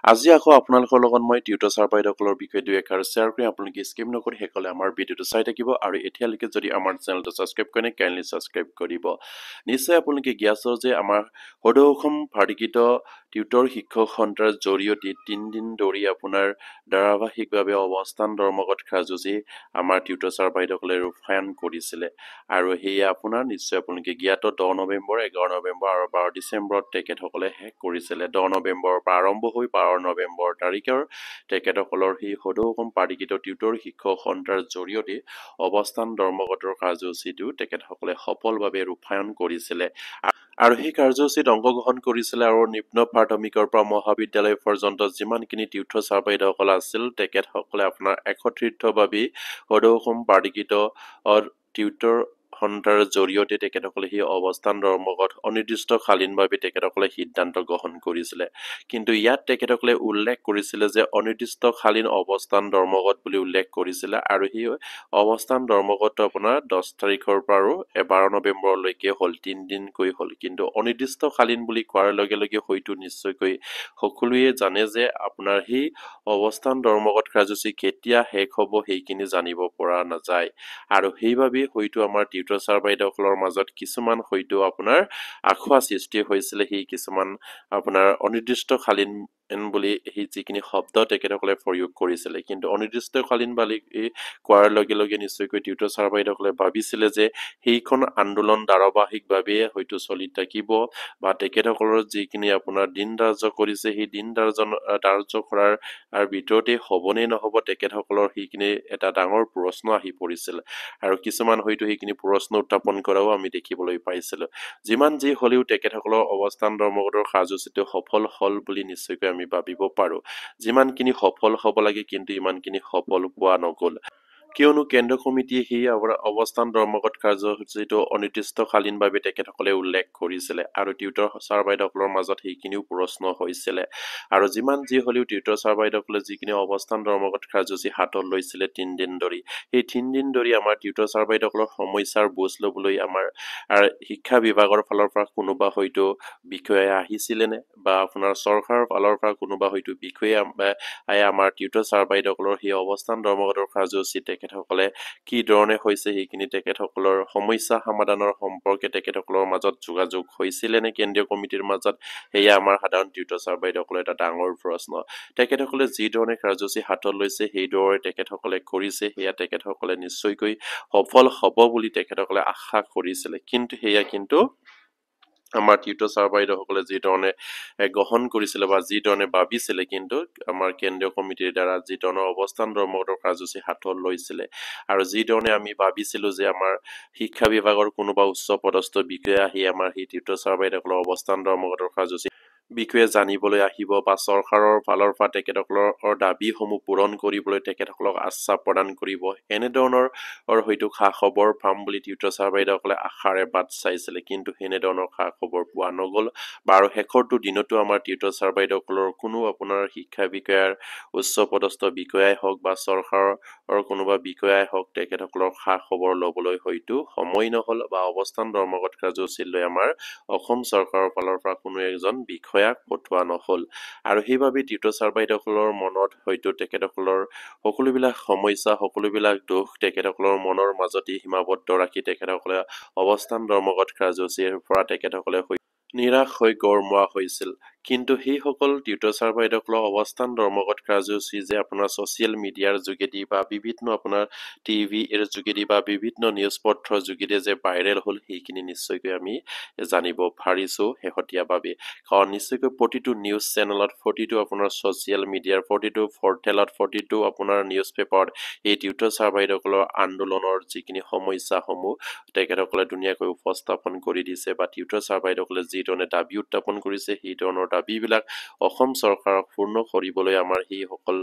আজি আকৌ আপোনালোকৰ লগত মই টিউটৰ ছাৰ বাইদেউসকলৰ বিষয়ে দুই এষাৰ শ্বেয়াৰ কৰি আপোনালোকে স্কিপ নকৰি শেষলৈ আমাৰ ভিডিঅ'টো চাই থাকিব আৰু এতিয়ালৈকে যদি আমাৰ চেনেলটো ছাবস্ক্ৰাইব কৰে কাইণ্ডলি ছাবস্ক্ৰাইব কৰিব। নিশ্চয় আপোনালোকে জ্ঞাত যে আমাৰ সদৌ অসম ভাৰতীকৃত টিউটৰ শিক্ষক সন্থাৰ জৰিয়তে 3 দিন ধৰি আপোনাৰ ধাৰাবাহিকভাৱে অৱস্থান ধৰ্মঘট কাৰ্যসূচী আমাৰ টিউটৰ ছাৰ বাইদেউসকলে ৰূপায়ণ কৰিছিলে আৰু সেয়া আপোনাৰ নিশ্চয় আপোনালোকে জ্ঞাত 10 নৱেম্বৰ 11 নৱেম্বৰ আৰু 12 ডিচেম্বৰত তেখেতসকলে শেষ কৰিছিলে। 10 নৱেম্বৰৰ পৰা আৰম্ভ হৈ 12 নৱেম্বৰ তাৰিখৰ তেখেতসকলৰ সেই সদৌ অসম ভাৰতীকৃত টিউটৰ শিক্ষক সন্থাৰ জৰিয়তে অৱস্থান ধৰ্মঘটৰ কাৰ্যসূচীটো তেখেতসকলে সফলভাৱে ৰূপায়ণ কৰিছিলে আৰু সেই কাৰ্যসূচীত অংশগ্ৰহণ কৰিছিলে আৰু নিম্ন প্ৰাথমিকৰ পৰা মহাবিদ্যালয় পৰ্যন্ত যিমানখিনি তীৰ্থ ছাৰ বাইদেউসকল আছিল তেখেতসকলে আপোনাৰ একত্ৰিতভাৱে সদৌ অসম ভাৰতীকৃত টিউটৰ সন্থাৰ জৰিয়তে তেখেতসকলে সেই অৱস্থান ধৰ্মঘট অনিৰ্দিষ্টকালীনভাৱে তেখেতসকলে সিদ্ধান্ত গ্ৰহণ কৰিছিলে। কিন্তু ইয়াত তেখেতসকলে উল্লেখ কৰিছিলে যে অনিৰ্দিষ্টকালীন অৱস্থান ধৰ্মঘট বুলি উল্লেখ কৰিছিলে আৰু সেই অৱস্থান ধৰ্মঘটটো আপোনাৰ 10 তাৰিখৰ পৰা আৰু 12 নৱেম্বৰলৈকে হ'ল 3 দিনকৈ হ'ল। কিন্তু অনিৰ্দিষ্টকালীন বুলি কোৱাৰ লগে লগে হয়তো নিশ্চয়কৈ সকলোৱে জানে যে আপোনাৰ সেই অৱস্থান ধৰ্মঘট কাৰ্যসূচী কেতিয়া শেষ হ'ব সেইখিনি জানিব পৰা নাযায় আৰু সেইবাবে হয়তো আমাৰ টিউটৰ ছাৰ বাইদেউসকলৰ মাজত কিছুমান হয়তো আপোনাৰ আখোৱা সৃষ্টি হৈছিলে সেই কিছুমান আপোনাৰ অনিৰ্দিষ্টকালীন বুলি সেই যিখিনি শব্দ তেখেতসকলে প্ৰয়োগ কৰিছিলে। কিন্তু অনিৰ্দিষ্টকালীন বুলি কোৱাৰ লগে লগে নিশ্চয়কৈ টিউটৰ ছাৰ বাইদেউসকলে ভাবিছিলে যে সেইখন আন্দোলন ধাৰাবাহিকভাৱে হয়তো চলি থাকিব বা তেখেতসকলৰ যিখিনি আপোনাৰ দিন ধাৰ্য কৰিছে সেই দিন ধাৰ্য কৰাৰ ভিতৰতে হ'বনে নহ'ব তেখেতসকলৰ সেইখিনি এটা ডাঙৰ প্ৰশ্ন আহি পৰিছিল আৰু কিছুমান হয়তো সেইখিনি প্ৰশ্ন উত্থাপন কৰাও আমি দেখিবলৈ পাইছিলো। যিমান যি হ'লেও তেখেতসকলৰ অৱস্থান ধৰ্মঘটৰ কাৰ্যসূচীটো সফল হ'ল বুলি নিশ্চয়কৈ আমি ভাবিব পাৰো। যিমানখিনি সফল হ'ব লাগে কিন্তু ইমানখিনি সফল হোৱা নগ'ল। কিয়নো কেন্দ্ৰীয় কমিটিয়ে সেই অৱস্থান ধৰ্মঘট কাৰ্যসূচীটো অনিৰ্দিষ্টকালীনভাৱে তেখেতসকলে উল্লেখ কৰিছিলে আৰু টিউটৰ ছাৰ বাইদেউসকলৰ মাজত সেইখিনিও প্ৰশ্ন হৈছিলে আৰু যিমান যি হ'লেও টিউটৰ ছাৰ বাইদেউসকলে যিখিনি অৱস্থান ধৰ্মঘট কাৰ্যসূচী হাতত লৈছিলে 3 দিন ধৰি সেই 3 দিন ধৰি আমাৰ টিউটৰ ছাৰ বাইদেউসকলৰ সমস্যাৰ বুজ ল'বলৈ আমাৰ শিক্ষা বিভাগৰ ফালৰ পৰা কোনোবা হয়তো বিষয়া আহিছিলে নে বা আপোনাৰ চৰকাৰৰ ফালৰ পৰা কোনোবা হয়তো বিষয়া আমাৰ টিউটৰ ছাৰ বাইদেউসকলৰ সেই অৱস্থান ধৰ্মঘটৰ কাৰ্যসূচী তেখেতসকলে কি ধৰণে হৈছে সেইখিনি তেখেতসকলৰ সমস্যা সমাধানৰ সম্পৰ্কে তেখেতসকলৰ মাজত যোগাযোগ হৈছিলে নে কেন্দ্ৰীয় কমিটিৰ মাজত সেয়া আমাৰ সাধাৰণ টিউটৰ ছাৰ বাইদেউসকলৰ এটা ডাঙৰ প্ৰশ্ন। তেখেতসকলে যি ধৰণে কাৰ্যসূচী হাতত লৈছে সেইদৰে তেখেতসকলে কৰিছে সেয়া তেখেতসকলে নিশ্চয়কৈ সফল হ'ব বুলি তেখেতসকলে আশা কৰিছিলে। কিন্তু সেয়া কিন্তু আমাৰ টিউটৰ ছাৰ বাইদেউসকলে যি ধৰণে গ্ৰহণ কৰিছিলে বা যি ধৰণে ভাবিছিলে কিন্তু আমাৰ কেন্দ্ৰীয় কমিটিৰ দ্বাৰা যি ধৰণৰ অৱস্থান ধৰ্মঘটৰ কাৰ্যসূচী হাতত লৈছিলে আৰু যি ধৰণে আমি ভাবিছিলো যে আমাৰ শিক্ষা বিভাগৰ কোনোবা উচ্চ পদস্থ বিষয়া আহি আমাৰ সেই টিউটৰ ছাৰ বাইদেউসকলৰ অৱস্থান ধৰ্মঘটৰ কাৰ্যসূচী বিষয়ে জানিবলৈ আহিব বা চৰকাৰৰ ফালৰ পৰা তেখেতসকলৰ দাবীসমূহ পূৰণ কৰিবলৈ তেখেতসকলক আশ্বাস প্ৰদান কৰিব এনেধৰণৰ হয়তো খা খবৰ পাম বুলি টিউটৰ ছাৰ বাইদেউসকলে আশাৰে বাট চাইছিলে। কিন্তু এনেধৰণৰ খা খবৰ পোৱা নগ'ল বা আৰু শেষৰটো দিনতো আমাৰ টিউটৰ ছাৰ বাইদেউসকলৰ কোনো আপোনাৰ শিক্ষা বিষয়াৰ উচ্চ পদস্থ বিষয়াই হওক বা চৰকাৰৰ কোনোবা বিষয়াই হওক তেখেতসকলৰ খা খবৰ ল'বলৈ হয়তো সময় নহ'ল বা অৱস্থান ধৰ্মঘট কাৰ্যসূচী লৈ আমাৰ অসম চৰকাৰৰ ফালৰ পৰা কোনো এজন বিষয়াক পঠোৱা নহ'ল আৰু সেইবাবে টিউটৰ ছাৰ বাইদেউসকলৰ মনত হয়তো তেখেতসকলৰ সকলোবিলাক সমস্যা সকলোবিলাক দুখ তেখেতসকলৰ মনৰ মাজতে সীমাবদ্ধ ৰাখি তেখেতসকলে অৱস্থান ধৰ্মঘট কাৰ্যসূচীৰ পৰা তেখেতসকলে নিৰাশ হৈ গৰমোৱা হৈছিল। কিন্তু সেইসকল টিউটৰ ছাৰ বাইদেউসকলৰ অৱস্থান ধৰ্মঘট কাৰ্যসূচী যে আপোনাৰ ছচিয়েল মিডিয়াৰ যোগেদি বা বিভিন্ন আপোনাৰ টিভিৰ যোগেদি বা বিভিন্ন নিউজ পত্ৰৰ যোগেদি যে ভাইৰেল হ'ল সেইখিনি নিশ্চয়কৈ আমি জানিব পাৰিছো শেহতীয়াভাৱে। কাৰণ নিশ্চয়কৈ প্ৰতিটো নিউজ চেনেলত প্ৰতিটো আপোনাৰ ছচিয়েল মিডিয়াৰ প্ৰতিটো পৰ্টেলত প্ৰতিটো আপোনাৰ নিউজ পেপাৰত এই টিউটৰ ছাৰ বাইদেউসকলৰ আন্দোলনৰ যিখিনি সমস্যাসমূহ তেখেতসকলে ধুনীয়াকৈ উপস্থাপন কৰি দিছে বা টিউটৰ ছাৰ বাইদেউসকলে যি ধৰণে দাবী উত্থাপন কৰিছে সেই ধৰণৰ দাবীবিলাক অসম চৰকাৰক পূৰ্ণ কৰিবলৈ আমাৰ সেইসকল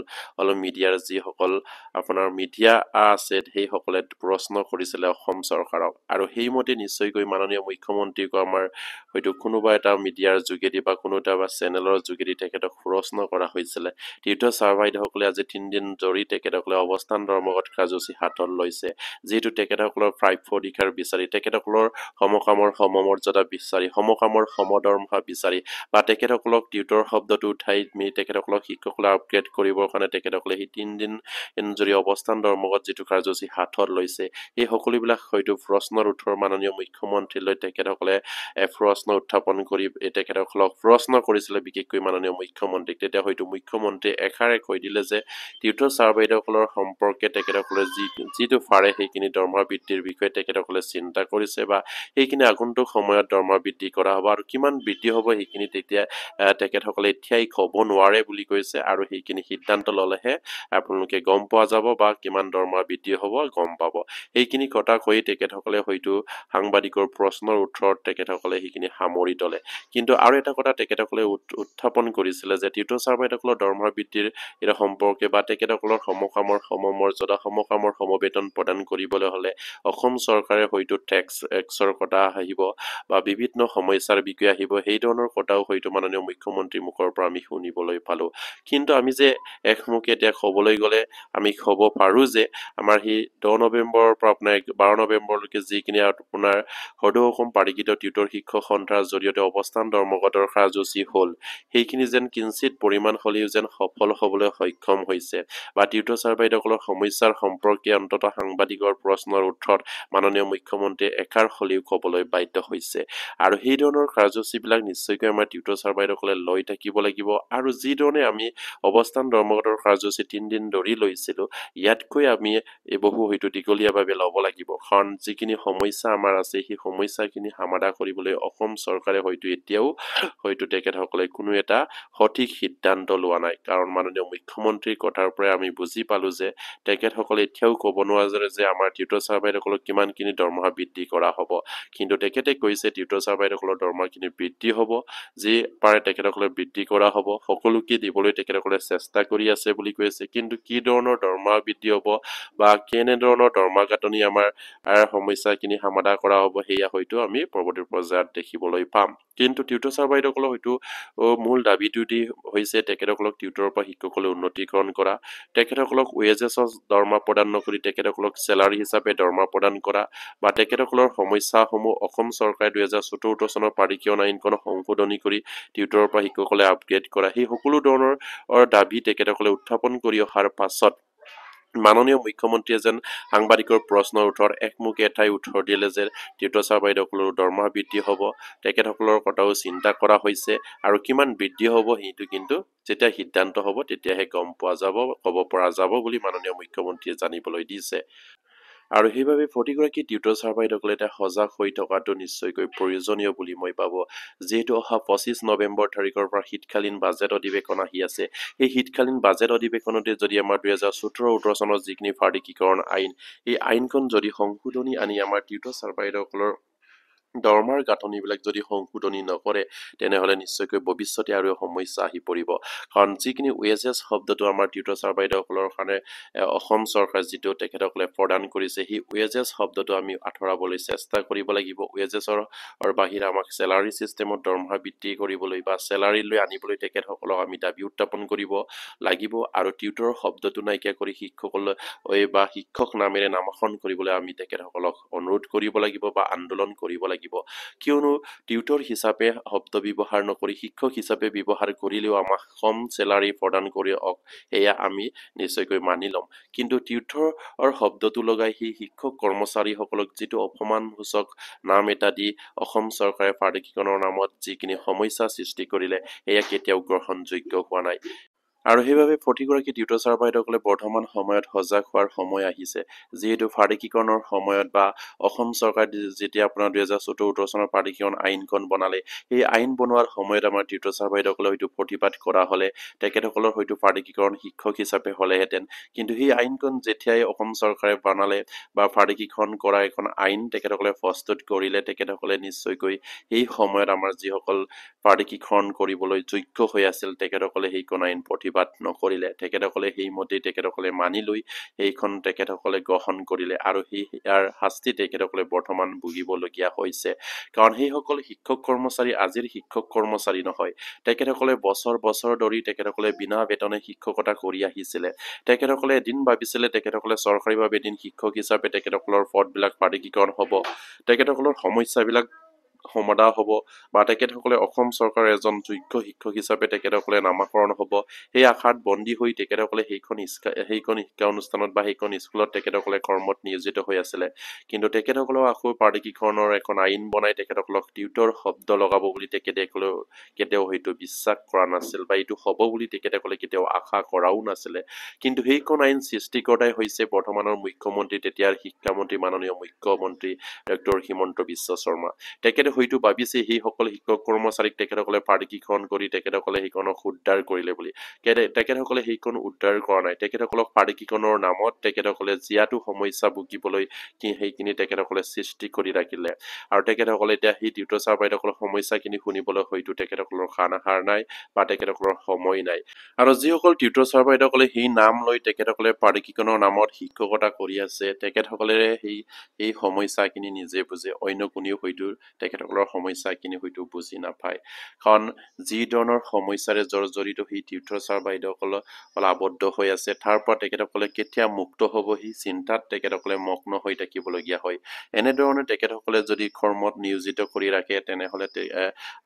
মিডিয়াৰ যিসকল আপোনাৰ মিডিয়া আছে সেইসকলে প্ৰশ্ন কৰিছিলে অসম চৰকাৰক আৰু সেইমতে নিশ্চয়কৈ মাননীয় মুখ্যমন্ত্ৰীক আমাৰ হয়তো কোনোবা এটা মিডিয়াৰ যোগেদি বা কোনো এটা চেনেলৰ যোগেদি তেখেতক প্ৰশ্ন কৰা হৈছিলে। টিউটৰ ছাৰ বাইদেউসকলে আজি 3 দিন ধৰি তেখেতসকলে অৱস্থান ধৰ্মঘট কাৰ্যসূচী হাতত লৈছে যিহেতু তেখেতসকলৰ প্ৰাপ্য অধিকাৰ বিচাৰি তেখেতসকলৰ সমকামৰ সমমৰ্যাদা বিচাৰি সমকামৰ সমদৰমহা বিচাৰি বা তেখেতসকলৰ তেখেতসকলক টিউটৰ শব্দটো উঠাই নি তেখেতসকলক শিক্ষকসকলে আপগ্ৰেড কৰিবৰ কাৰণে তেখেতসকলে সেই 3 দিন জৰি অৱস্থান ধৰ্মঘট যিটো কাৰ্যসূচী হাতত লৈছে এই সকলোবিলাক হয়তো প্ৰশ্নৰ উত্তৰ মাননীয় মুখ্যমন্ত্ৰীলৈ তেখেতসকলে প্ৰশ্ন উত্থাপন কৰি তেখেতসকলক প্ৰশ্ন কৰিছিলে বিশেষকৈ মাননীয় মুখ্যমন্ত্ৰীক তেতিয়া হয়তো মুখ্যমন্ত্ৰীয়ে এষাৰে কৈ দিলে যে টিউটৰ ছাৰ বাইদেউসকলৰ সম্পৰ্কে তেখেতসকলে যিটো ফাৰে সেইখিনি দৰমহা বৃদ্ধিৰ বিষয়ে তেখেতসকলে চিন্তা কৰিছে বা সেইখিনি আগন্তুক সময়ত দৰমহা বৃদ্ধি কৰা হ'ব আৰু কিমান বৃদ্ধি হ'ব সেইখিনি তেতিয়া তেখেতসকলে এতিয়াই ক'ব নোৱাৰে বুলি কৈছে আৰু সেইখিনি সিদ্ধান্ত ল'লেহে আপোনালোকে গম পোৱা যাব বা কিমান দৰমহা বৃদ্ধি হ'ব গম পাব এইখিনি কথা কৈ তেখেতসকলে হয়তো সাংবাদিকৰ প্ৰশ্নৰ উত্তৰত তেখেতসকলে সেইখিনি সামৰি তোলে কিন্তু আৰু এটা কথা তেখেতসকলে উত্থাপন কৰিছিলে যে টিউটৰ ছাৰ বাইদেউসকলৰ দৰমহা বৃদ্ধিৰ এটা সম্পৰ্কে বা তেখেতসকলৰ সমকামৰ সমমৰ্যাদা সমকামৰ সমবেতন প্ৰদান কৰিবলৈ হ'লে অসম চৰকাৰে হয়তো টেক্সৰ কথা আহিব বা বিভিন্ন সমস্যাৰ বিষয়ে আহিব সেই ধৰণৰ কথাও হয়তো মাননীয় মুখ্যমন্ত্ৰীৰ মুখৰ পৰা আমি শুনিবলৈ পালো কিন্তু আমি যে একমুখে এতিয়া ক'বলৈ গ'লে আমি ক'ব পাৰোঁ যে আমাৰ সেই 10 নৱেম্বৰৰ পৰা আপোনাৰ 12 নৱেম্বৰলৈকে যিখিনি আপোনাৰ সদৌ অসম পাৰিকৃত টিউটৰ শিক্ষক সন্থাৰ জৰিয়তে অৱস্থান ধৰ্মঘটৰ কাৰ্যসূচী হ'ল সেইখিনি যেন কিঞ্চিত পৰিমাণ হ'লেও যেন সফল হ'বলৈ সক্ষম হৈছে বা টিউটৰ ছাৰ বাইদেউসকলৰ সমস্যাৰ সম্পৰ্কে অন্তত সাংবাদিকৰ প্ৰশ্নৰ উত্তৰত মাননীয় মুখ্যমন্ত্ৰীয়ে এষাৰ হ'লেও ক'বলৈ বাধ্য হৈছে আৰু সেই ধৰণৰ কাৰ্যসূচীবিলাক নিশ্চয়কৈ আমাৰ টিউটৰ ছাৰ বাইদেউসকলে লৈ থাকিব লাগিব আৰু যিধৰণে আমি অৱস্থান ধৰ্মঘটৰ কাৰ্যসূচী 3 দিন ধৰি লৈছিলোঁ ইয়াতকৈ আমি বহু হয়তো দীঘলীয়াভাৱে ল'ব লাগিব কাৰণ যিখিনি সমস্যা আমাৰ আছে সেই সমস্যাখিনি সমাধান কৰিবলৈ অসম চৰকাৰে হয়তো এতিয়াও হয়তো তেখেতসকলে কোনো এটা সঠিক সিদ্ধান্ত লোৱা নাই কাৰণ মাননীয় মুখ্যমন্ত্ৰীৰ কথাৰ পৰা আমি বুজি পালো যে তেখেতসকলে এতিয়াও ক'ব নোৱাৰে যে আমাৰ টিউটৰ ছাৰ বাইদেউসকলক কিমানখিনি দৰমহা বৃদ্ধি কৰা হ'ব কিন্তু তেখেতে কৈছে টিউটৰ ছাৰ বাইদেউসকলৰ দৰমহাখিনি বৃদ্ধি হ'ব যি পাৰে তেখেতসকলে বৃদ্ধি কৰা হ'ব সকলোকে দিবলৈ তেখেতসকলে চেষ্টা কৰি আছে বুলি কৈছে কিন্তু কি ধৰণৰ দৰমহা বৃদ্ধি হ'ব বা কেনেধৰণৰ দৰমহা গাঁথনি আমাৰ সমস্যাখিনি সমাধান কৰা হ'ব সেয়া হয়তো আমি পৰৱৰ্তী পৰ্যায়ত দেখিবলৈ পাম কিন্তু টিউটৰ ছাৰ বাইদেউসকলৰ হয়তো মূল দাবীটো দি হৈছে তেখেতসকলক টিউটৰৰ পৰা শিক্ষকসকলে উন্নতিকৰণ কৰা তেখেতসকলক ৱেজেছৰ দৰমহা প্ৰদান নকৰি তেখেতসকলক চেলাৰী হিচাপে দৰমহা প্ৰদান কৰা বা তেখেতসকলৰ সমস্যাসমূহ অসম চৰকাৰে 2014 চনৰ পাৰিকৰণ আইনখন সংশোধনী কৰি টিউটৰৰ পৰা শিক্ষকসকলে আপগ্ৰেড কৰা সেই সকলো ধৰণৰ দাবী তেখেতসকলে উত্থাপন কৰি অহাৰ পাছত মাননীয় মুখ্যমন্ত্ৰীয়ে যেন সাংবাদিকৰ প্ৰশ্নৰ উত্তৰত একমুখে এটাই উত্তৰ দিলে যে টিউটৰ ছাৰ বাইদেউসকলৰ দৰমহা বৃদ্ধি হ'ব তেখেতসকলৰ কথাও চিন্তা কৰা হৈছে আৰু কিমান বৃদ্ধি হ'ব সেইটো কিন্তু যেতিয়া সিদ্ধান্ত হ'ব তেতিয়াহে গম পোৱা যাব ক'ব পৰা যাব বুলি মাননীয় মুখ্যমন্ত্ৰীয়ে জানিবলৈ দিছে আৰু সেইবাবে প্ৰতিগৰাকী টিউটৰ ছাৰ বাইদেউসকলে এটা সজাগ হৈ থকাটো নিশ্চয়কৈ প্ৰয়োজনীয় বুলি মই ভাবোঁ যিহেতু অহা 25 নৱেম্বৰ তাৰিখৰ পৰা শীতকালীন বাজেট অধিৱেশন আহি আছে এই শীতকালীন বাজেট অধিৱেশনতে যদি আমাৰ 2017-18 চনৰ যিখিনি ফাৰ্ডিকীকৰণ আইন এই আইনখন যদি সংশোধনী আনি আমাৰ টিউটৰ ছাৰ বাইদেউসকলৰ দৰমহাৰ গাঁথনিবিলাক যদি সংশোধনী নকৰে তেনেহ'লে নিশ্চয়কৈ ভৱিষ্যতে আৰু সমস্যা আহি পৰিব কাৰণ যিখিনি ৱেজেছ শব্দটো আমাৰ টিউটৰ ছাৰ বাইদেউসকলৰ কাৰণে অসম চৰকাৰ যিটো তেখেতসকলে প্ৰদান কৰিছে সেই ৱেজেছ শব্দটো আমি আঁতৰাবলৈ চেষ্টা কৰিব লাগিব ৱেজেছৰ বাহিৰে আমাক চেলাৰী ছিষ্টেমত দৰমহা বৃদ্ধি কৰিবলৈ বা চেলাৰী লৈ আনিবলৈ তেখেতসকলক আমি দাবী উত্থাপন কৰিব লাগিব আৰু টিউটৰ শব্দটো নাইকিয়া কৰি শিক্ষকসকলক বা শিক্ষক নামেৰে নামাকৰণ কৰিবলৈ আমি তেখেতসকলক অনুৰোধ কৰিব লাগিব বা আন্দোলন কৰিব লাগিব কিয়নো টিউটৰ হিচাপে শব্দ ব্যৱহাৰ নকৰি শিক্ষক হিচাপে ব্যৱহাৰ কৰিলেও আমাক কম চেলাৰী প্ৰদান কৰি এয়া আমি নিশ্চয়কৈ মানি ল'ম কিন্তু টিউটৰ শব্দটো লগাই সেই শিক্ষক কৰ্মচাৰীসকলক যিটো অপমানসূচক নাম এটা দি অসম চৰকাৰে ফাৰ্ডিকীকৰণৰ নামত যিখিনি সমস্যা সৃষ্টি কৰিলে এয়া কেতিয়াও গ্ৰহণযোগ্য হোৱা নাই আৰু সেইবাবে প্ৰতিগৰাকী টিউটৰ ছাৰ বাইদেউসকলে বৰ্তমান সময়ত সজাগ হোৱাৰ সময় আহিছে যিহেতু ফাৰ্ডিকীকৰণৰ সময়ত বা অসম চৰকাৰ যেতিয়া আপোনাৰ 2014 চনৰ ফাৰ্ডিকীকৰণ আইনখন বনালে সেই আইন বনোৱাৰ সময়ত আমাৰ টিউটৰ ছাৰ বাইদেউসকলে হয়তো প্ৰতিবাদ কৰা হ'লে তেখেতসকলৰ হয়তো ফাৰ্ডিকীকৰণ শিক্ষক হিচাপে হ'লেহেঁতেন কিন্তু সেই আইনখন যেতিয়াই অসম চৰকাৰে বনালে বা ফাৰ্ডিকীকৰণ কৰা এখন আইন তেখেতসকলে প্ৰস্তুত কৰিলে তেখেতসকলে নিশ্চয়কৈ সেই সময়ত আমাৰ যিসকল ফাৰ্ডিকীকৰণ কৰিবলৈ যোগ্য হৈ আছিল তেখেতসকলে সেইখন আইন প্ৰতিবাদ নকৰিলে তেখেতসকলে সেইমতেই তেখেতসকলে মানি লৈ সেইখন তেখেতসকলে গ্ৰহণ কৰিলে আৰু ইয়াৰ শাস্তি তেখেতসকলে বৰ্তমান ভুগিবলগীয়া হৈছে কাৰণ সেইসকল শিক্ষক কৰ্মচাৰী আজিৰ শিক্ষক কৰ্মচাৰী নহয় তেখেতসকলে বছৰ বছৰ ধৰি তেখেতসকলে বিনা বেতনে শিক্ষকতা কৰি আহিছিলে তেখেতসকলে এদিন ভাবিছিলে তেখেতসকলে চৰকাৰীভাৱে এদিন শিক্ষক হিচাপে তেখেতসকলৰ পদবিলাক ফাৰ্ডিকীকৰণ হ'ব তেখেতসকলৰ সমস্যাবিলাক সমাদা হ'ব বা তেখেতসকলে অসম চৰকাৰৰ এজন যোগ্য শিক্ষক হিচাপে তেখেতসকলে নামাকৰণ হ'ব সেই আশাত বন্দী হৈ তেখেতসকলে সেইখন শিক্ষা অনুষ্ঠানত বা সেইখন স্কুলত তেখেতসকলে কৰ্মত নিয়োজিত হৈ আছিলে কিন্তু তেখেতসকলেও আকৌ প্ৰাদেশিকৰণৰ এখন আইন বনাই তেখেতসকলক টিউটৰ শব্দ লগাব বুলি তেখেতসকলেও কেতিয়াও হয়তো বিশ্বাস কৰা নাছিল বা এইটো হ'ব বুলি তেখেতসকলে কেতিয়াও আশা কৰাও নাছিলে কিন্তু সেইখন আইন সৃষ্টিকৰ্তাই হৈছে বৰ্তমানৰ মুখ্যমন্ত্ৰী তেতিয়াৰ শিক্ষামন্ত্ৰী মাননীয় মুখ্যমন্ত্ৰী ডক্টৰ হিমন্ত বিশ্ব শৰ্মা তেখেতে হয়তো ভাবিছে সেইসকল শিক্ষক কৰ্মচাৰীক তেখেতসকলে প্ৰাদেশিকৰণ কৰি তেখেতসকলে সেইখনক উদ্ধাৰ কৰিলে বুলি তেখেতসকলে সেইখন উদ্ধাৰ কৰা নাই তেখেতসকলক প্ৰাদেশিকৰণৰ নামত তেখেতসকলে জীয়াতো সমস্যা ভুগিবলৈ সেইখিনি তেখেতসকলে সৃষ্টি কৰি ৰাখিলে আৰু তেখেতসকলে এতিয়া সেই টিউটৰ ছাৰ বাইদেউসকলৰ সমস্যাখিনি শুনিবলৈ হয়তো তেখেতসকলৰ সানাহাৰ নাই বা তেখেতসকলৰ সময় নাই আৰু যিসকল টিউটৰ ছাৰ বাইদেউসকলে সেই নাম লৈ তেখেতসকলে প্ৰাদেশিকৰণৰ নামত শিক্ষকতা কৰি আছে তেখেতসকলে সেই সমস্যাখিনি নিজে বুজে অন্য কোনেও হয়তো তেখেতসকলৰ সমস্যাখিনি হয়তো বুজি নাপায় কাৰণ যি ধৰণৰ সমস্যাৰে জড়িত সেই টিউটৰ ছাৰ বাইদেউসকল আবদ্ধ হৈ আছে তাৰ পৰা তেখেতসকলে কেতিয়া মুক্ত হ'ব সেই চিন্তাত তেখেতসকলে মগ্ন হৈ থাকিবলগীয়া হয় এনেধৰণে তেখেতসকলে যদি কৰ্মত নিয়োজিত কৰি ৰাখে তেনেহ'লে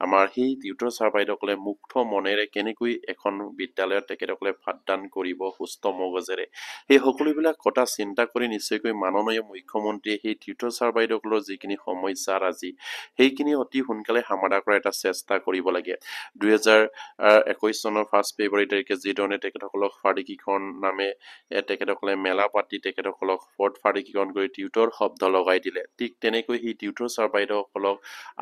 আমাৰ সেই টিউটৰ ছাৰ বাইদেউসকলে মুক্ত মনেৰে কেনেকৈ এখন বিদ্যালয়ত তেখেতসকলে পাঠদান কৰিব সুস্থ মগজেৰে সেই সকলোবিলাক কথা চিন্তা কৰি নিশ্চয়কৈ মাননীয় মুখ্যমন্ত্ৰীয়ে সেই টিউটৰ ছাৰ বাইদেউসকলৰ যিখিনি সমস্যা আজি সেইখিনি অতি সোনকালে সমাধান কৰাৰ এটা চেষ্টা কৰিব লাগে 2021 চনৰ 1 ফেব্ৰুৱাৰী তাৰিখে যিধৰণে তেখেতসকলক প্ৰাদেশিকৰণ নামে তেখেতসকলে মেলা পাতি তেখেতসকলক প্ৰাদেশিকৰণ কৰি টিউটৰ শব্দ লগাই দিলে ঠিক তেনেকৈ সেই টিউটৰ ছাৰ বাইদেউসকলক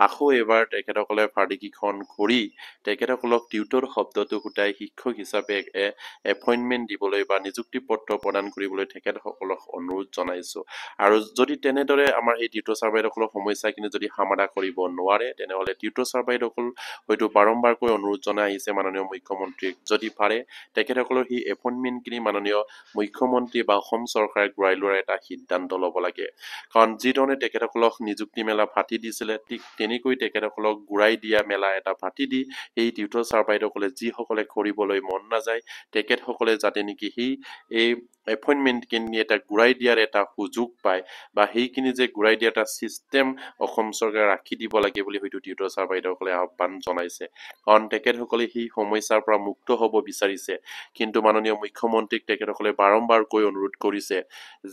আকৌ এবাৰ তেখেতসকলে প্ৰাদেশিকৰণ কৰি তেখেতসকলক টিউটৰ শব্দটো ফুটাই শিক্ষক হিচাপে এপইণ্টমেণ্ট দিবলৈ বা নিযুক্তি পত্ৰ প্ৰদান কৰিবলৈ তেখেতসকলক অনুৰোধ জনাইছো আৰু যদি তেনেদৰে আমাৰ এই টিউটৰ ছাৰ বাইদেউসকলৰ সমস্যাখিনি যদি সমাধান কৰিব নোৱাৰে তেনেহ'লে টিউটৰ ছাৰ বাইদেউসকল হয়তো বাৰম্বাৰকৈ অনুৰোধ জনাই আহিছে মাননীয় মুখ্যমন্ত্ৰীক যদি পাৰে তেখেতসকলৰ সেই এপইণ্টমেণ্টখিনি মাননীয় মুখ্যমন্ত্ৰী বা অসম চৰকাৰে ঘূৰাই লোৱাৰ এটা সিদ্ধান্ত ল'ব লাগে কাৰণ যিধৰণে তেখেতসকলক নিযুক্তি মেলা ফাটি দিছিলে ঠিক তেনেকৈ তেখেতসকলক ঘূৰাই দিয়া মেলা এটা ফাটি দি এই টিউটৰ ছাৰ বাইদেউসকলে যিসকলে কৰিবলৈ মন নাযায় তেখেতসকলে যাতে নেকি এই এপইণ্টমেণ্টখিনি এটা ঘূৰাই দিয়াৰ এটা সুযোগ পায় বা সেইখিনি যে ঘূৰাই দিয়া এটা ছিষ্টেম অসম চৰকাৰে ৰাখি দিব লাগে বুলি হয়তো টিউটৰ ছাৰ বাইদেউসকলে আহ্বান জনাইছে কাৰণ তেখেতসকলে সেই সমস্যাৰ পৰা মুক্ত হ'ব বিচাৰিছে কিন্তু মাননীয় মুখ্যমন্ত্ৰীক তেখেতসকলে বাৰম্বাৰকৈ অনুৰোধ কৰিছে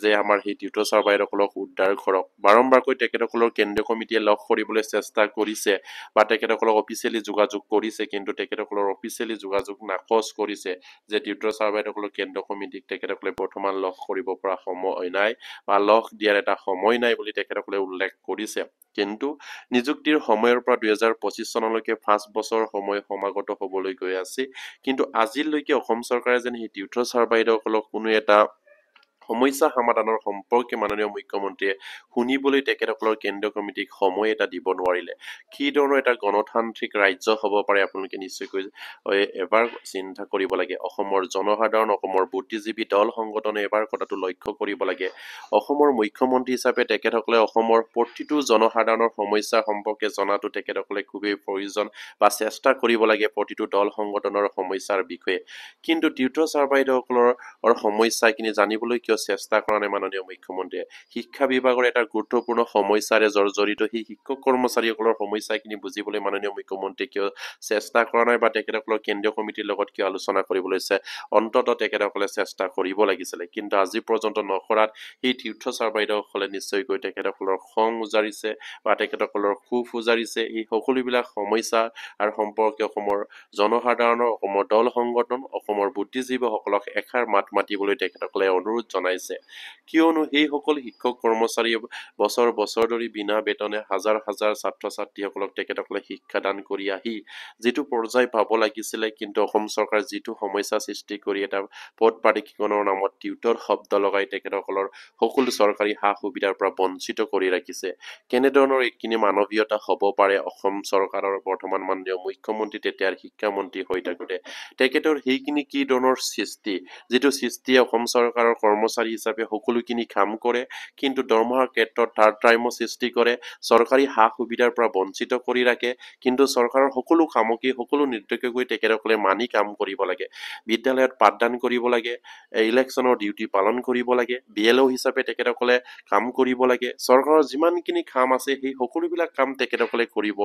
যে আমাৰ সেই টিউটৰ ছাৰ বাইদেউসকলক উদ্ধাৰ কৰক বাৰম্বাৰকৈ তেখেতসকলৰ কেন্দ্ৰীয় কমিটিয়ে লগ কৰিবলৈ চেষ্টা কৰিছে বা তেখেতসকলক অফিচিয়েলি যোগাযোগ কৰিছে কিন্তু তেখেতসকলৰ অফিচিয়েলি যোগাযোগ নাকচ কৰিছে যে টিউটৰ ছাৰ বাইদেউসকলৰ কেন্দ্ৰীয় কমিটিক তেখেতসকলে বৰ্তমান লগ কৰিব পৰা সময় নাই বা লগ দিয়াৰ এটা সময় নাই বুলি তেখেতসকলে উল্লেখ কৰিছে কিন্তু নিযুক্তিৰ সময়ৰ পৰা 2025 চনলৈকে 5 বছৰ সময় সমাগত হ'বলৈ গৈ আছে কিন্তু আজিলৈকে অসম চৰকাৰে যেন সেই টিউটৰ ছাৰ বাইদেউসকলক কোনো এটা সমস্যা সমাধানৰ সম্পৰ্কে মাননীয় মুখ্যমন্ত্ৰীয়ে শুনিবলৈ তেখেতসকলৰ কেন্দ্ৰীয় কমিটিক সময় এটা দিব নোৱাৰিলে কি ধৰণৰ এটা গণতান্ত্ৰিক ৰাজ্য হ'ব পাৰে আপোনালোকে নিশ্চয়কৈ এবাৰ চিন্তা কৰিব লাগে অসমৰ জনসাধাৰণ অসমৰ বুদ্ধিজীৱী দল সংগঠনে এবাৰ কথাটো লক্ষ্য কৰিব লাগে অসমৰ মুখ্যমন্ত্ৰী হিচাপে তেখেতসকলে অসমৰ প্ৰতিটো জনসাধাৰণৰ সমস্যা সম্পৰ্কে জনাটো তেখেতসকলে খুবেই প্ৰয়োজন বা চেষ্টা কৰিব লাগে প্ৰতিটো দল সংগঠনৰ সমস্যাৰ বিষয়ে কিন্তু টিউটৰ ছাৰ বাইদেউসকলৰ সমস্যাখিনি জানিবলৈ কিয় চেষ্টা কৰা নাই মাননীয় মুখ্যমন্ত্ৰীয়ে শিক্ষা বিভাগৰ এটা গুৰুত্বপূৰ্ণ সমস্যাৰে জড়িত সেই শিক্ষক কৰ্মচাৰীসকলৰ সমস্যাখিনি বুজিবলৈ মাননীয় মুখ্যমন্ত্ৰীয়ে কিয় চেষ্টা কৰা নাই বা তেখেতসকলৰ কেন্দ্ৰীয় কমিটিৰ লগত কিয় আলোচনা কৰিবলৈ অন্ততঃ তেখেতসকলে চেষ্টা কৰিব লাগিছিলে কিন্তু আজি পৰ্যন্ত নকৰাত সেই টিউটৰ ছাৰ বাইদেউসকলে নিশ্চয়কৈ তেখেতসকলৰ খং উজাৰিছে বা তেখেতসকলৰ ক্ষোভ উজাৰিছে এই সকলোবিলাক সমস্যা আৰু সম্পৰ্কে অসমৰ জনসাধাৰণৰ অসমৰ দল সংগঠন অসমৰ বুদ্ধিজীৱীসকলক এষাৰ মাত মাতিবলৈ তেখেতসকলে অনুৰোধ জনাইছে কিয়নো সেইসকল শিক্ষক কৰ্মচাৰীয়ে বছৰ বছৰ ধৰি বিনা বেতনে হাজাৰ হাজাৰ ছাত্ৰ ছাত্ৰীসকলক তেখেতসকলে শিক্ষাদান কৰি আহি যিটো পৰ্যায় পাব লাগিছিলে কিন্তু অসম চৰকাৰে যিটো সমস্যা সৃষ্টি কৰি এটা পদ প্ৰাদেশিকৰণৰ নামত টিউটৰ শব্দ লগাই তেখেতসকলৰ সকলো চৰকাৰী সা সুবিধাৰ পৰা বঞ্চিত কৰি ৰাখিছে কেনেধৰণৰ এইখিনি মানৱীয়তা হ'ব পাৰে অসম চৰকাৰৰ বৰ্তমান মাননীয় মুখ্যমন্ত্ৰী তেতিয়াৰ শিক্ষামন্ত্ৰী হৈ থাকোঁতে তেখেতৰ সেইখিনি কি ধৰণৰ সৃষ্টি যিটো সৃষ্টিয়ে অসম চৰকাৰৰ কৰ্মচাৰী হিচাপে সকলোখিনি কাম কৰে কিন্তু দৰমহাৰ ক্ষেত্ৰত তাৰতম্য সৃষ্টি কৰে চৰকাৰী সা সুবিধাৰ পৰা বঞ্চিত কৰি ৰাখে কিন্তু চৰকাৰৰ সকলো কামকে সকলো নিৰ্দেশকৈ তেখেতসকলে মানি কাম কৰিব লাগে বিদ্যালয়ত পাঠদান কৰিব লাগে ইলেকশ্যনৰ ডিউটি পালন কৰিব লাগে বিএলও হিচাপে তেখেতসকলে কাম কৰিব লাগে চৰকাৰৰ যিমানখিনি কাম আছে সেই সকলোবিলাক কাম তেখেতসকলে কৰিব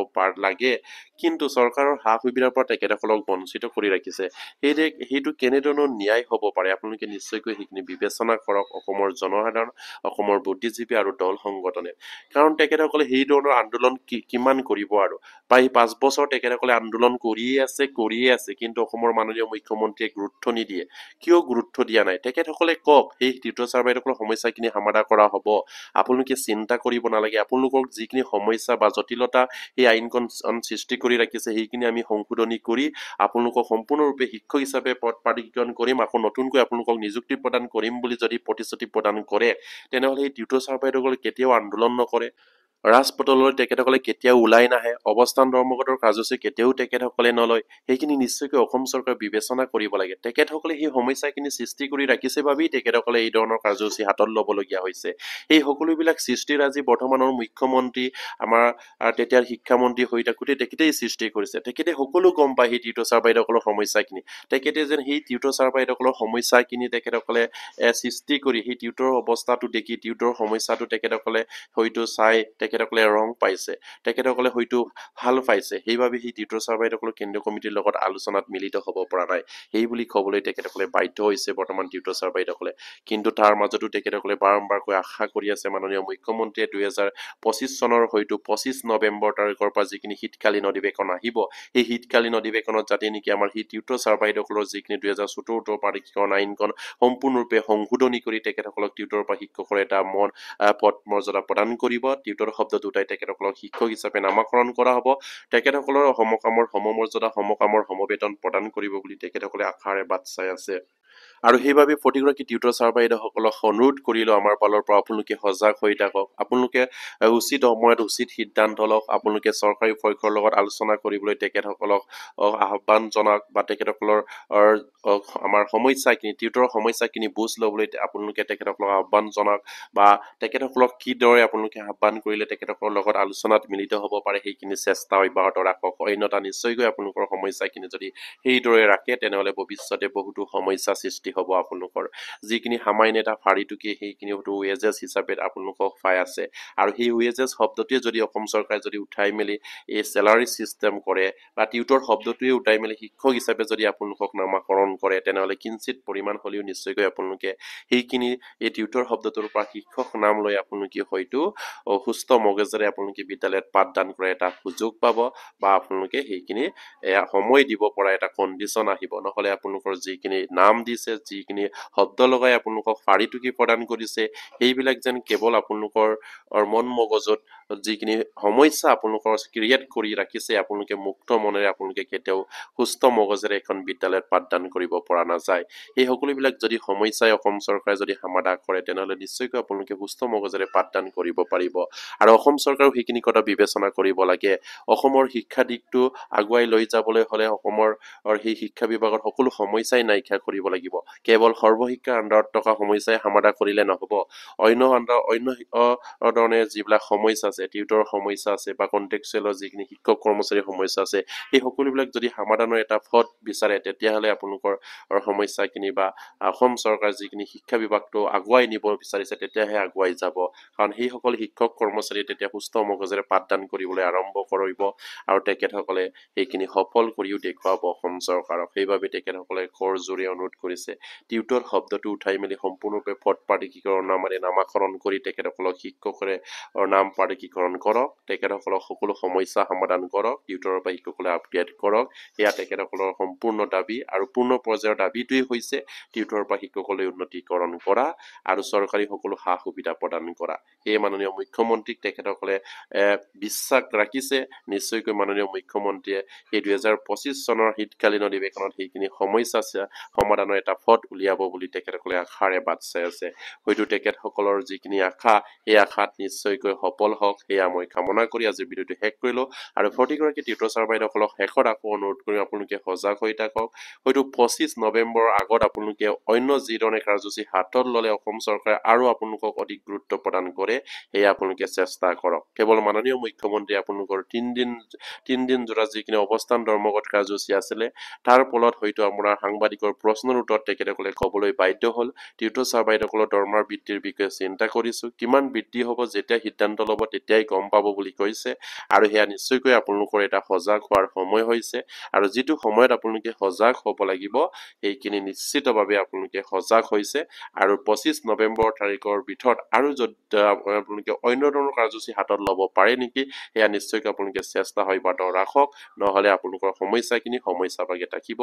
লাগে কিন্তু চৰকাৰৰ সা সুবিধাৰ পৰা তেখেতসকলক বঞ্চিত কৰি ৰাখিছে সেইটো কেনেধৰণৰ ন্যায় হ'ব পাৰে আপোনালোকে নিশ্চয়কৈ সেইখিনি বিবেচনা কৰক অসমৰ জনসাধাৰণ অসমৰ বুদ্ধিজীৱী আৰু দল সংগঠনে কাৰণ তেখেতসকলে সেই ধৰণৰ আন্দোলন কিমান কৰিব আৰু প্ৰায় 5 বছৰ তেখেতসকলে আন্দোলন কৰিয়ে আছে কিন্তু অসমৰ মাননীয় মুখ্যমন্ত্ৰীয়ে গুৰুত্ব নিদিয়ে কিয় গুৰুত্ব দিয়া নাই তেখেতসকলে কওক সেই টিউটৰ ছাৰ বাইদেউসকলৰ সমস্যাখিনি সমাধান কৰা হ'ব আপোনালোকে চিন্তা কৰিব নালাগে আপোনালোকক যিখিনি সমস্যা বা জটিলতা এই আইনখন সৃষ্টি কৰি ৰাখিছে সেইখিনি আমি সংশোধনী কৰি আপোনালোকক সম্পূৰ্ণৰূপে শিক্ষক হিচাপে পদ প্ৰাধিকৰণ কৰিম আকৌ নতুনকৈ আপোনালোকক নিযুক্তি প্ৰদান কৰিম বুলি যদি প্ৰতিশ্ৰুতি প্ৰদান কৰে তেনেহ'লে এই টিউটৰ ছাৰ বাইদেউসকলে কেতিয়াও আন্দোলন নকৰে ৰাজপথলৈ তেখেতসকলে কেতিয়াও ওলাই নাহে অৱস্থান ধৰ্মঘটৰ কাৰ্যসূচী কেতিয়াও তেখেতসকলে নলয় সেইখিনি নিশ্চয়কৈ অসম চৰকাৰে বিবেচনা কৰিব লাগে তেখেতসকলে সেই সমস্যাখিনি সৃষ্টি কৰি ৰাখিছে বাবেই তেখেতসকলে এই ধৰণৰ কাৰ্যসূচী হাতত ল'বলগীয়া হৈছে এই সকলোবিলাক সৃষ্টিৰ আজি বৰ্তমানৰ মুখ্যমন্ত্ৰী আমাৰ তেতিয়াৰ শিক্ষামন্ত্ৰী হৈ থাকোঁতে তেখেতেই সৃষ্টি কৰিছে তেখেতে সকলো গম পায় সেই টিউটৰ ছাৰ বাইদেউসকলৰ সমস্যাখিনি তেখেতে যেন সেই টিউটৰ ছাৰ বাইদেউসকলৰ সমস্যাখিনি তেখেতসকলে সৃষ্টি কৰি সেই টিউটৰ অৱস্থাটো দেখি টিউটৰ সমস্যাটো তেখেতসকলে হয়তো চাই তেখেতসকলে ৰং পাইছে তেখেতসকলে হয়তো ভাল পাইছে সেইবাবে সেই টিউটৰ ছাৰ বাইদেউসকলৰ কেন্দ্ৰীয় কমিটিৰ লগত আলোচনাত মিলিত হ'ব পৰা নাই সেই বুলি ক'বলৈ তেখেতসকলে বাধ্য হৈছে বৰ্তমান টিউটৰ ছাৰ বাইদেউসকলে কিন্তু তাৰ মাজতো তেখেতসকলে বাৰম্বাৰকৈ আশা কৰি আছে মাননীয় মুখ্যমন্ত্ৰীয়ে 2025 চনৰ হয়তো 25 নৱেম্বৰ তাৰিখৰ পৰা যিখিনি শীতকালীন অধিৱেশন আহিব সেই শীতকালীন অধিৱেশনত যাতে নেকি আমাৰ সেই টিউটৰ ছাৰ বাইদেউসকলৰ যিখিনি 2017 প্ৰাধিকৰণ আইনখন সম্পূৰ্ণৰূপে সংশোধনী কৰি তেখেতসকলক টিউটৰৰ পৰা শিক্ষকৰ এটা পদ মৰ্যাদা প্ৰদান কৰিব টিউটৰ শব্দ দুটাই তেখেতসকলক শিক্ষক হিচাপে নামাকৰণ কৰা হ'ব তেখেতসকলৰ সমকামৰ সমমৰ্যাদা সমকামৰ সমবেতন প্ৰদান কৰিব বুলি তেখেতসকলে আশাৰে বাট চাই আছে আৰু সেইবাবে প্ৰতিগৰাকী টিউটৰ ছাৰ বাইদেউসকলক অনুৰোধ কৰিলোঁ আমাৰ ফালৰ পৰা আপোনালোকে সজাগ হৈ থাকক আপোনালোকে উচিত সময়ত উচিত সিদ্ধান্ত লওক আপোনালোকে চৰকাৰী পক্ষৰ লগত আলোচনা কৰিবলৈ তেখেতসকলক আহ্বান জনাওক বা তেখেতসকলৰ আমাৰ সমস্যাখিনি টিউটৰৰ সমস্যাখিনি বুজ ল'বলৈ আপোনালোকে তেখেতসকলক আহ্বান জনাওক বা তেখেতসকলক কিদৰে আপোনালোকে আহ্বান কৰিলে তেখেতসকলৰ লগত আলোচনাত মিলিত হ'ব পাৰে সেইখিনি চেষ্টা অব্যাহত ৰাখক অন্যথা নিশ্চয়কৈ আপোনালোকৰ সমস্যাখিনি যদি সেইদৰে ৰাখে তেনেহ'লে ভৱিষ্যতে বহুতো সমস্যা সৃষ্টি হ'ব আপোনালোকৰ যিখিনি সামান্য এটা ফাৰিটুকি সেইখিনি হয়তো ৱেজেছ হিচাপে আপোনালোকক পাই আছে আৰু সেই ৱেজেছ শব্দটোৱে যদি অসম চৰকাৰে যদি উঠাই মেলি এই চেলাৰী চিষ্টেম কৰে বা টিউটৰ শব্দটোৱে উঠাই মেলি শিক্ষক হিচাপে যদি আপোনালোকক নামাকৰণ কৰে তেনেহ'লে কিঞ্চিত পৰিমাণ হ'লেও নিশ্চয়কৈ আপোনালোকে সেইখিনি এই টিউটৰ শব্দটোৰ পৰা শিক্ষক নাম লৈ আপোনালোকে হয়তো সুস্থ মগজেৰে আপোনালোকে বিদ্যালয়ত পাঠদান কৰা এটা সুযোগ পাব বা আপোনালোকে সেইখিনি সময় দিব পৰা এটা কণ্ডিশ্যন আহিব নহ'লে আপোনালোকৰ যিখিনি নাম দিছে যিখিনি শব্দ লগাই আপোনালোকক ফাৰিটুকি প্ৰদান কৰিছে সেইবিলাক যেন কেৱল আপোনালোকৰ মন মগজত যিখিনি সমস্যা আপোনালোকৰ ক্ৰিয়েট কৰি ৰাখিছে আপোনালোকে মুক্ত মনেৰে আপোনালোকে কেতিয়াও সুস্থ মগজেৰে এখন বিদ্যালয়ত পাঠদান কৰিব পৰা নাযায় এই সকলোবিলাক যদি সমস্যাই অসম চৰকাৰে যদি সমাধান কৰে তেনেহ'লে নিশ্চয়কৈ আপোনালোকে সুস্থ মগজেৰে পাঠদান কৰিব পাৰিব আৰু অসম চৰকাৰেও সেইখিনি কথা বিবেচনা কৰিব লাগে অসমৰ শিক্ষা দিশটো আগুৱাই লৈ যাবলৈ হ'লে অসমৰ সেই শিক্ষা বিভাগৰ সকলো সমস্যাই নাইকিয়া কৰিব লাগিব কেৱল সৰ্বশিক্ষাৰ আণ্ডাৰত থকা সমস্যাই সমাধান কৰিলে নহ'ব অন্য ধৰণে যিবিলাক সমস্যা আছে টিউটৰৰ সমস্যা আছে বা কণ্টেক্সুৱেলৰ যিখিনি শিক্ষক কৰ্মচাৰীৰ সমস্যা আছে সেই সকলোবিলাক যদি সমাধানৰ এটা পথ বিচাৰে তেতিয়াহ'লে আপোনালোকৰ সমস্যাখিনি বা অসম চৰকাৰ যিখিনি শিক্ষা বিভাগটো আগুৱাই নিব বিচাৰিছে তেতিয়াহে আগুৱাই যাব কাৰণ সেইসকল শিক্ষক কৰ্মচাৰীয়ে তেতিয়া সুস্থ মগজেৰে পাঠদান কৰিবলৈ আৰম্ভ কৰিব আৰু তেখেতসকলে সেইখিনি সফল কৰিও দেখুৱাব অসম চৰকাৰক সেইবাবে তেখেতসকলে কৰজোৰে অনুৰোধ কৰিছে টিউটৰ শব্দটো উঠাই মেলি সম্পূৰ্ণৰূপে পদ প্ৰাধিকৰণৰ নামেৰে নামাকৰণ কৰি তেখেতসকলক শিক্ষকৰে নাম প্ৰাধিকৰণ কৰক তেখেতসকলক সকলো সমস্যা সমাধান কৰক টিউটৰৰ পৰা শিক্ষকসকলে আপডেট কৰক এয়া তেখেতসকলৰ সম্পূৰ্ণ দাবী আৰু পূৰ্ণ পৰ্যায়ৰ দাবীটোৱেই হৈছে টিউটৰৰ পৰা শিক্ষকসকলে উন্নতিকৰণ কৰা আৰু চৰকাৰী সকলো সা সুবিধা প্ৰদান কৰা সেয়ে মাননীয় মুখ্যমন্ত্ৰীক তেখেতসকলে বিশ্বাস ৰাখিছে নিশ্চয়কৈ মাননীয় মুখ্যমন্ত্ৰীয়ে সেই 2025 চনৰ শীতকালীন অধিৱেশনত সেইখিনি সমস্যা সমাধানৰ এটা পথ উলিয়াব বুলি তেখেতসকলে আশাৰে বাট চাই আছে হয়তো তেখেতসকলৰ যিখিনি আশা সেই আশাত নিশ্চয়কৈ সফল হওক সেয়া মই কামনা কৰি আজি ভিডিঅ'টো শেষ কৰিলো আৰু প্ৰতিগৰাকী টিউটৰ ছাৰ বাইদেউসকলক শেষত আকৌ অনুৰোধ কৰিম আপোনালোকে সজাগ হৈ থাকক হয়তো 25 নৱেম্বৰৰ আগত আপোনালোকে অন্য যি ধৰণে কাৰ্যসূচী হাতত ললে অসম চৰকাৰে আৰু আপোনালোকক অধিক গুৰুত্ব প্ৰদান কৰে সেয়া আপোনালোকে চেষ্টা কৰক কেৱল মাননীয় মুখ্যমন্ত্ৰী আপোনালোকৰ 3 দিন জোৰা যিখিনি অৱস্থান ধৰ্মঘট কাৰ্যসূচী আছিলে তাৰ ফলত হয়তো আপোনাৰ সাংবাদিকৰ প্ৰশ্নৰ উত্তৰত তেখেতসকলে ক'বলৈ বাধ্য হ'ল টিউটৰ ছাৰ বাইদেউসকলৰ দৰমহাৰ বৃদ্ধিৰ বিষয়ে চিন্তা কৰিছো কিমান বৃদ্ধি হ'ব যেতিয়া সিদ্ধান্ত ল'ব তেতিয়াই গম পাব বুলি কৈছে আৰু সেয়া নিশ্চয়কৈ আপোনালোকৰ এটা সজাগ হোৱাৰ সময় হৈছে আৰু যিটো সময়ত আপোনালোকে সজাগ হ'ব লাগিব এইখিনি নিশ্চিতভাৱে আপোনালোকে সজাগ হৈছে আৰু 25 নৱেম্বৰ তাৰিখৰ ভিতৰত আৰু যদি আপোনালোকে অন্য ধৰণৰ কাৰ্যসূচী হাতত ল'ব পাৰে নেকি সেয়া নিশ্চয়কৈ আপোনালোকে চেষ্টা অব্যাহত ৰাখক নহলে আপোনালোকৰ সমস্যাখিনি সমস্যা ভাগে থাকিব